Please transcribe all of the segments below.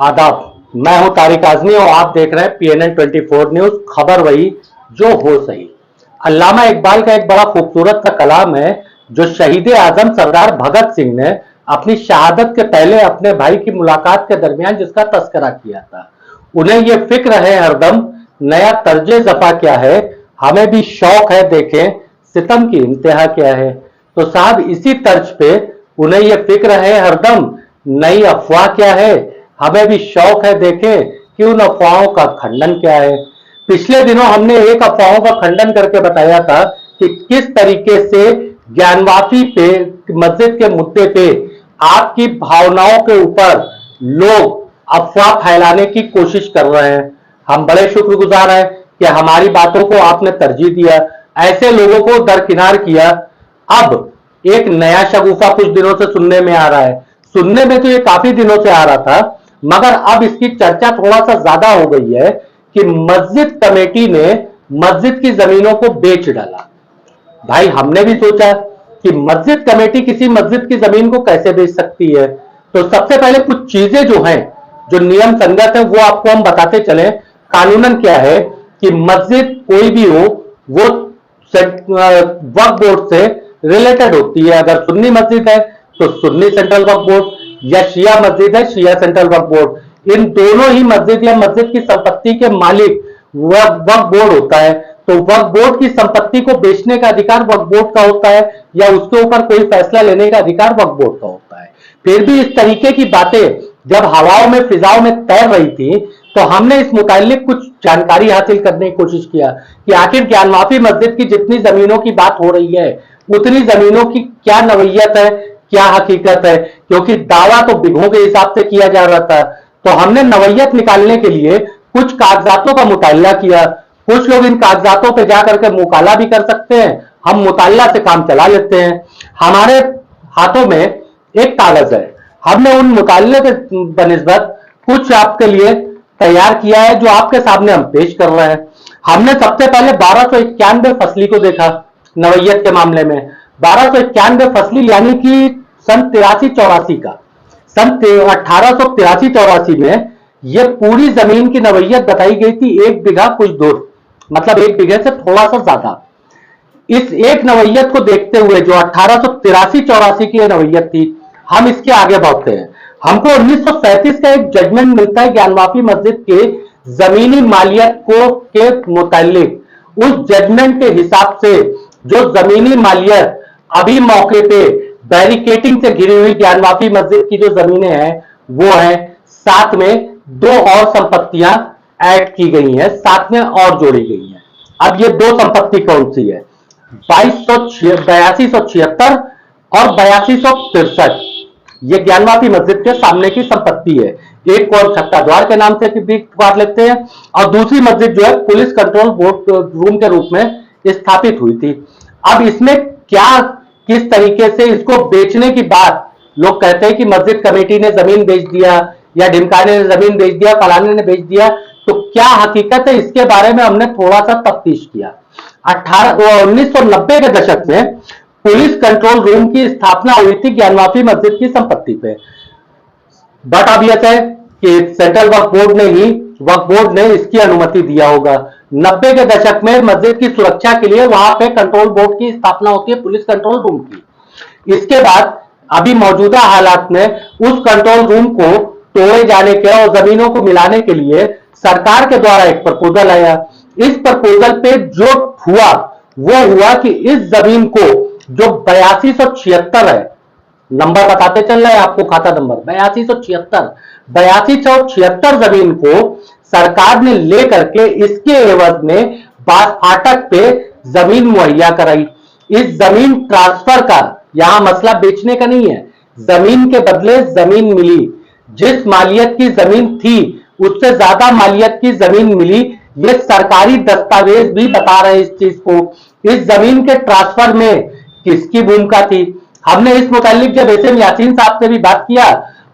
आदाब। मैं हूं तारिक आजमी और आप देख रहे हैं PNN 24 न्यूज। खबर वही जो हो सही। अल्लामा इकबाल का एक बड़ा खूबसूरत सा कलाम है जो शहीद आजम सरदार भगत सिंह ने अपनी शहादत के पहले अपने भाई की मुलाकात के दरमियान जिसका तस्करा किया था। उन्हें यह फिक्र है हरदम नया तर्जे जफा क्या है, हमें भी शौक है देखें सितम की इंतहा क्या है। तो साहब इसी तर्ज पे उन्हें यह फिक्र है हरदम नई अफवाह क्या है, हमें भी शौक है देखें कि उन अफवाहों का खंडन क्या है। पिछले दिनों हमने एक अफवाहों का खंडन करके बताया था कि किस तरीके से ज्ञानवापी पे मस्जिद के मुद्दे पे आपकी भावनाओं के ऊपर लोग अफवाह फैलाने की कोशिश कर रहे हैं। हम बड़े शुक्रगुजार हैं कि हमारी बातों को आपने तरजीह दिया, ऐसे लोगों को दरकिनार किया। अब एक नया शगुफा कुछ दिनों से सुनने में आ रहा है। सुनने में तो ये काफी दिनों से आ रहा था, मगर अब इसकी चर्चा थोड़ा सा ज्यादा हो गई है कि मस्जिद कमेटी ने मस्जिद की जमीनों को बेच डाला। भाई हमने भी सोचा कि मस्जिद कमेटी किसी मस्जिद की जमीन को कैसे बेच सकती है। तो सबसे पहले कुछ चीजें जो हैं, जो नियम संगत है, वो आपको हम बताते चले। कानूनन क्या है कि मस्जिद कोई भी हो वो वक्फ बोर्ड से रिलेटेड होती है। अगर सुन्नी मस्जिद है तो सुन्नी सेंट्रल वक्फ बोर्ड, या शिया मस्जिद है शिया सेंट्रल वक्फ बोर्ड। इन दोनों ही मस्जिद या मस्जिद की संपत्ति के मालिक वक्फ बोर्ड होता है। तो वक्फ बोर्ड की संपत्ति को बेचने का अधिकार वक्फ बोर्ड का होता है, या उसके ऊपर कोई फैसला लेने का अधिकार वक्फ बोर्ड का होता है। फिर भी इस तरीके की बातें जब हवाओं में फिजाओं में तैर रही थी तो हमने इस मुतालिक कुछ जानकारी हासिल करने की कोशिश किया कि आखिर ज्ञानवापी मस्जिद की जितनी जमीनों की बात हो रही है उतनी जमीनों की क्या नवैयत है, क्या हकीकत है। क्योंकि दावा तो बिघों के हिसाब से किया जा रहा था। तो हमने नवैयत निकालने के लिए कुछ कागजातों का मुताला किया। कुछ लोग इन कागजातों पर जाकर के मुकाला भी कर सकते हैं, हम मुताला से काम चला लेते हैं। हमारे हाथों में एक कागज है, हमने उन मुताले के बनिस्बत कुछ आपके लिए तैयार किया है जो आपके सामने हम पेश कर रहे हैं। हमने सबसे पहले 1291 फसली को देखा। नवैयत के मामले में 1291 फसली यानी कि सन 83-84 का, सन 1883-84 में यह पूरी जमीन की नवैयत बताई गई थी 1 बीघा कुछ दूर, मतलब 1 बीघे से थोड़ा सा ज्यादा। इस एक नवैयत को देखते हुए जो 1883-84 की नवैयत थी, हम इसके आगे बढ़ते हैं। हमको 1937 का एक जजमेंट मिलता है ज्ञानवापी मस्जिद के जमीनी मालियत को के मुतालिक। उस जजमेंट के हिसाब से जो जमीनी मालियत अभी मौके पे बैरिकेटिंग से घिरी हुई ज्ञानवापी मस्जिद की जो जमीनें हैं वो है, साथ में 2 और संपत्तियां ऐड की गई हैं, साथ में और जोड़ी गई हैं। अब ये 2 संपत्ति कौन सी है? 8276 और 8263 ये ज्ञानवापी मस्जिद के सामने की संपत्ति है। एक को हम छक्का द्वार के नाम से भी पुकार लेते हैं और दूसरी मस्जिद जो है पुलिस कंट्रोल बोर्ड रूम के रूप में स्थापित हुई थी। अब इसमें क्या किस तरीके से इसको बेचने की बात लोग कहते हैं कि मस्जिद कमेटी ने जमीन बेच दिया या ढिमकाने ने जमीन बेच दिया, फलाने ने बेच दिया, तो क्या हकीकत है इसके बारे में हमने थोड़ा सा तफ्तीश किया। 1990 के दशक में पुलिस कंट्रोल रूम की स्थापना हुई थी ज्ञानवापी मस्जिद की संपत्ति पे। बट अब यह है कि सेंट्रल वक्फ बोर्ड ने इसकी अनुमति दिया होगा। 90 के दशक में मस्जिद की सुरक्षा के लिए वहां पे कंट्रोल बोर्ड की स्थापना होती है, पुलिस कंट्रोल रूम की। इसके बाद अभी मौजूदा हालात में उस कंट्रोल रूम को तोड़े जाने के और जमीनों को मिलाने के लिए सरकार के द्वारा एक प्रपोजल आया। इस प्रपोजल पे जो हुआ वो हुआ कि इस जमीन को जो 8276 है, नंबर बताते चल रहा है आपको, खाता नंबर 8276 जमीन को सरकार ने लेकर के इसके एवज में बास फाटक पे जमीन मुहैया कराई। इस जमीन ट्रांसफर का यहां मसला बेचने का नहीं है, जमीन के बदले जमीन मिली। जिस मालियत की जमीन थी उससे ज्यादा मालियत की जमीन मिली। ये सरकारी दस्तावेज भी बता रहे हैं इस चीज को। इस जमीन के ट्रांसफर में किसकी भूमिका थी? हमने इस मुतालिक जब एसएम यासीन साहब से भी बात किया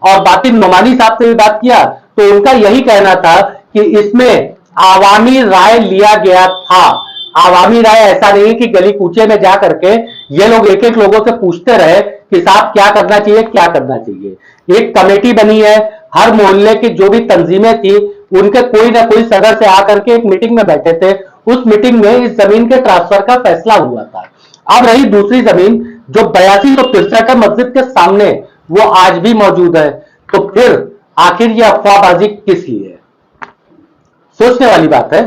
और बातिन नोमानी साहब से भी बात किया तो उनका यही कहना था कि इसमें आवामी राय लिया गया था। आवामी राय ऐसा नहीं कि गली कूचे में जा करके ये लोग एक एक लोगों से पूछते रहे कि साहब क्या करना चाहिए, क्या करना चाहिए। एक कमेटी बनी है, हर मोहल्ले की जो भी तंजीमें थी उनके कोई ना कोई सदर से आकर के एक मीटिंग में बैठे थे। उस मीटिंग में इस जमीन के ट्रांसफर का फैसला हुआ था। अब रही दूसरी जमीन जो 8263 मस्जिद के सामने, वो आज भी मौजूद है। तो फिर आखिर ये अफवाहबाजी किस लिए है? सोचने वाली बात है।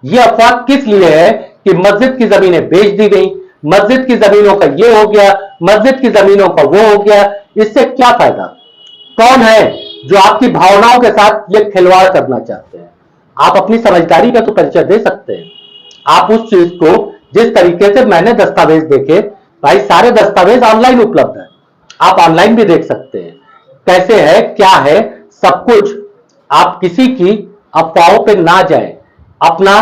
ये अफवाह किस लिए है कि मस्जिद की जमीनें बेच दी गई, मस्जिद की जमीनों का ये हो गया, मस्जिद की जमीनों का वो हो गया। इससे क्या फायदा? कौन है जो आपकी भावनाओं के साथ ये खिलवाड़ करना चाहते हैं? आप अपनी समझदारी का तो परिचय दे सकते हैं। आप उस चीज को, जिस तरीके से मैंने दस्तावेज देखे, भाई सारे दस्तावेज ऑनलाइन उपलब्ध है, आप ऑनलाइन भी देख सकते हैं कैसे है क्या है सब कुछ। आप किसी की अफवाहों पे ना जाए, अपना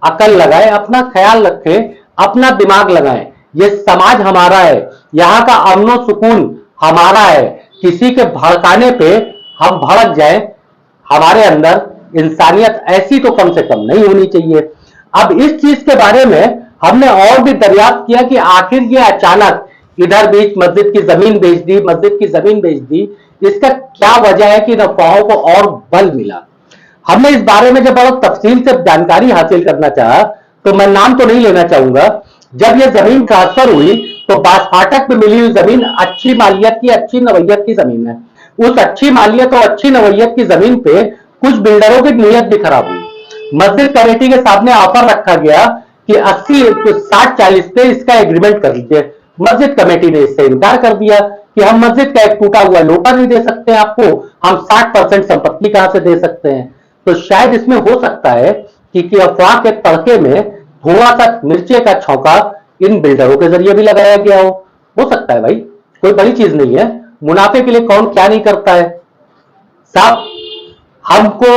अकल लगाए, अपना ख्याल रखें, अपना दिमाग लगाएं। ये समाज हमारा है, यहां का अमनो सुकून हमारा है। किसी के भड़काने पे हम भड़क जाए, हमारे अंदर इंसानियत ऐसी तो कम से कम नहीं होनी चाहिए। अब इस चीज के बारे में हमने और भी दरियाफ्त किया कि आखिर ये अचानक इधर बीच मस्जिद की जमीन बेच दी, मस्जिद की जमीन बेच दी, इसका क्या वजह है कि इन अफवाहों को और बल मिला। हमने इस बारे में जब बहुत तफसील से जानकारी हासिल करना चाहा, तो मैं नाम तो नहीं लेना चाहूंगा, जब यह जमीन ट्रांसफर हुई तो बास फाटक में मिली हुई जमीन अच्छी मालियत की, अच्छी नवैयत की जमीन है। उस अच्छी मालियत और अच्छी नवैयत की जमीन पे कुछ बिल्डरों की नीयत भी खराब हुई। मस्जिद कमेटी के सामने ऑफर रखा गया कि 60-40 पे इसका एग्रीमेंट कर लीजिए। मस्जिद कमेटी ने इससे इनकार कर दिया कि हम मस्जिद का एक टूटा हुआ लोटा नहीं दे सकते आपको, हम 60% संपत्ति कहां से दे सकते हैं। तो शायद इसमें हो सकता है कि अफवाह के तड़के में थोड़ा सा मिर्चे का छौंका इन बिल्डरों के जरिए भी लगाया गया हो सकता है। भाई कोई बड़ी चीज नहीं है, मुनाफे के लिए कौन क्या नहीं करता है। साहब हमको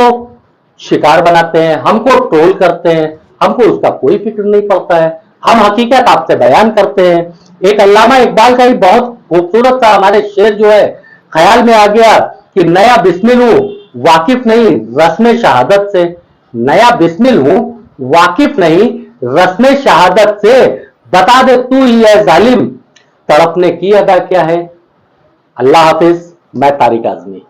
शिकार बनाते हैं, हमको ट्रोल करते हैं, हमको उसका कोई फिक्र नहीं पड़ता है। हम हकीकत आपसे बयान करते हैं। एक अल्लामा इकबाल का ही बहुत खूबसूरत सा हमारे शेर जो है ख्याल में आ गया कि नया बिस्मिल हूं वाकिफ नहीं रस्म शहादत से। नया बिस्मिल हूं वाकिफ नहीं रस्म शहादत से, बता दे तू ही है जालिम तड़पने की अदा क्या है। अल्लाह हाफिज। मैं तारिक आजमी।